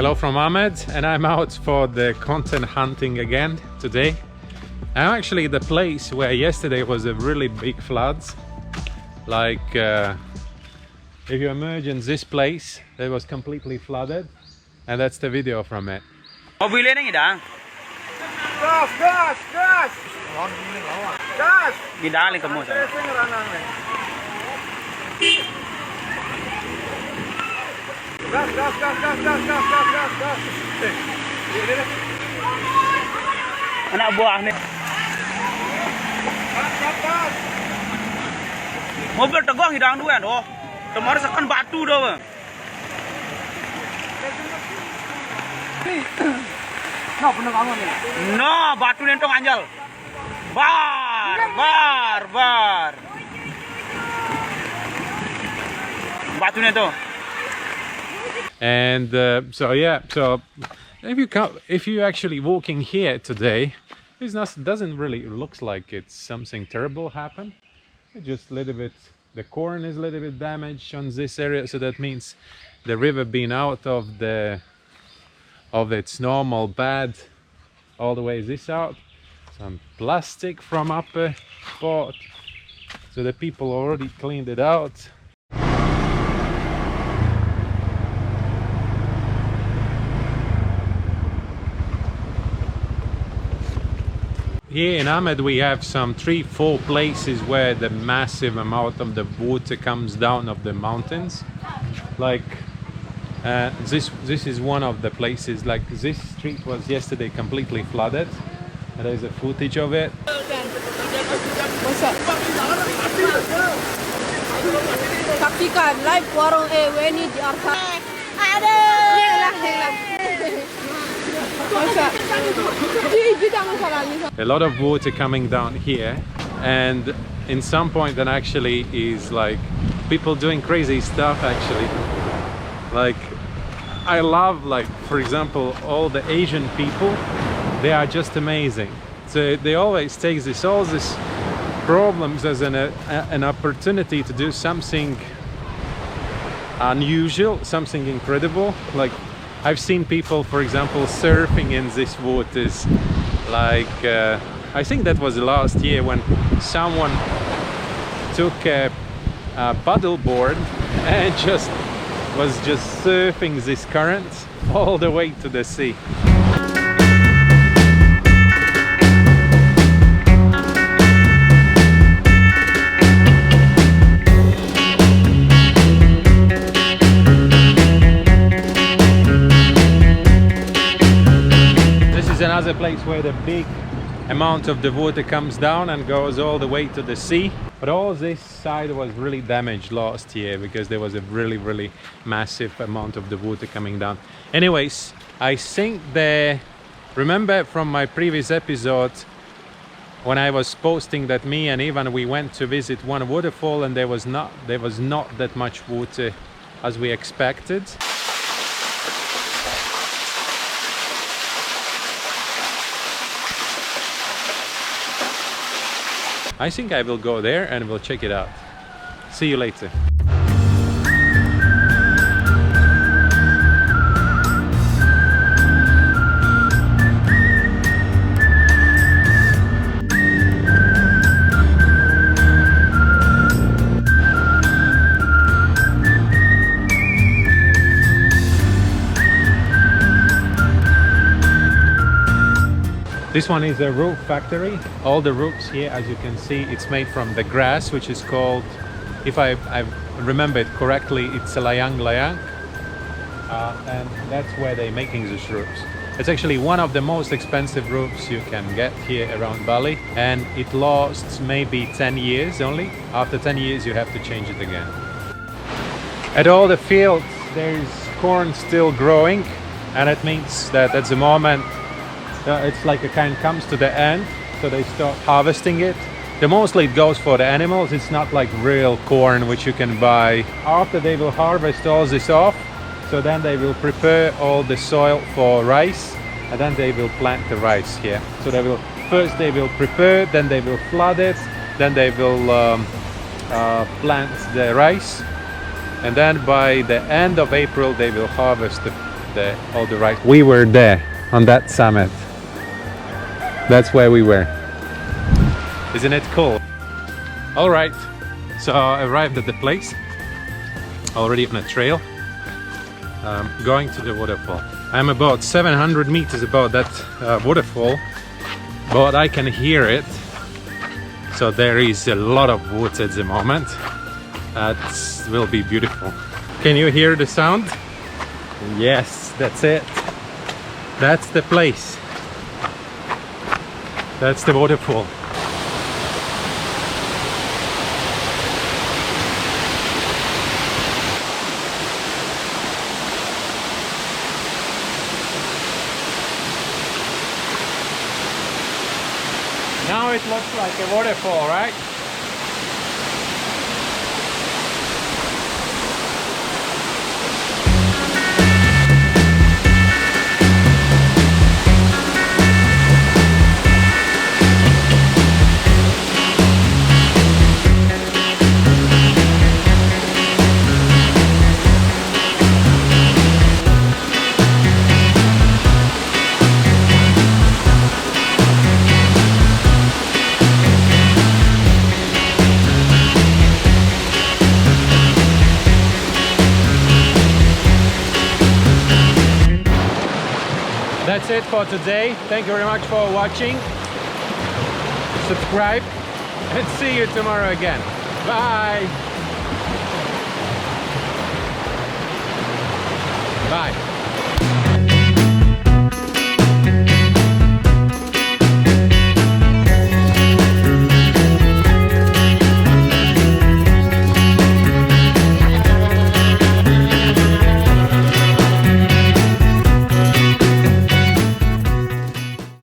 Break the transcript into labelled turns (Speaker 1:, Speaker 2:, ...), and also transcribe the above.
Speaker 1: Hello from Amed, and I'm out for the content hunting again today. I'm actually the place where yesterday was a really big floods. Like if you imagine this place, it was completely flooded, and that's the video from it.
Speaker 2: Mobil ini ngidang.
Speaker 3: Gas. Gas.
Speaker 2: Ngidang ling kamu saya. Gas. Anak buah nih. Gas. Mobil teguh ngidang dua doh. Kemarin sekan batu doh bang. No, batu nentong anjal. Bar. Batu nentong.
Speaker 1: And so if you actually walking here today, doesn't really looks like it's something terrible happened. It's just a little bit, the corn is a little bit damaged on this area, so that means the river being out of its normal bed all the way this out. Some plastic from upper part, so the people already cleaned it out. Here in Amed we have some 3-4 places where the massive amount of the water comes down of the mountains. Like this is one of the places. Like this street was yesterday completely flooded. There is a footage of it. A lot of water coming down here, and in some point then actually is like people doing crazy stuff actually. Like I love, like for example, all the Asian people, they are just amazing. So they always take all these problems as an opportunity to do something unusual, something incredible. Like I've seen people, for example, surfing in these waters. Like I think that was last year when someone took a paddle board and was just surfing this current all the way to the sea. Another place where the big amount of the water comes down and goes all the way to the sea. But all this side was really damaged last year because there was a really massive amount of the water coming down. Anyways, I think remember from my previous episode when I was posting that me and Ivan, we went to visit one waterfall, and there was not that much water as we expected. I think I will go there and we'll check it out. See you later. This one is a roof factory. All the roofs here, as you can see, it's made from the grass, which is called, if I remember it correctly, it's a layang. And that's where they're making these roofs. It's actually one of the most expensive roofs you can get here around Bali, and it lasts maybe 10 years only. After 10 years you have to change it again. At all the fields there is corn still growing, and it means that at the moment it's like a kind comes to the end, so they start harvesting it. Mostly it goes for the animals. It's not like real corn which you can buy. After they will harvest all this off, so then they will prepare all the soil for rice, and then they will plant the rice here. So first they will prepare, then they will flood it, then they will plant the rice, and then by the end of April they will harvest all the right. We were there on that summit. That's where we were. Isn't it cool? All right, so I arrived at the place. Already on a trail. Going to the waterfall. I'm about 700 meters above that waterfall, but I can hear it. So there is a lot of woods at the moment. That will be beautiful. Can you hear the sound? Yes, that's it. That's the place. That's the waterfall. Now it looks like a waterfall, right? That's it for today. Thank you very much for watching. Subscribe and see you tomorrow again. Bye!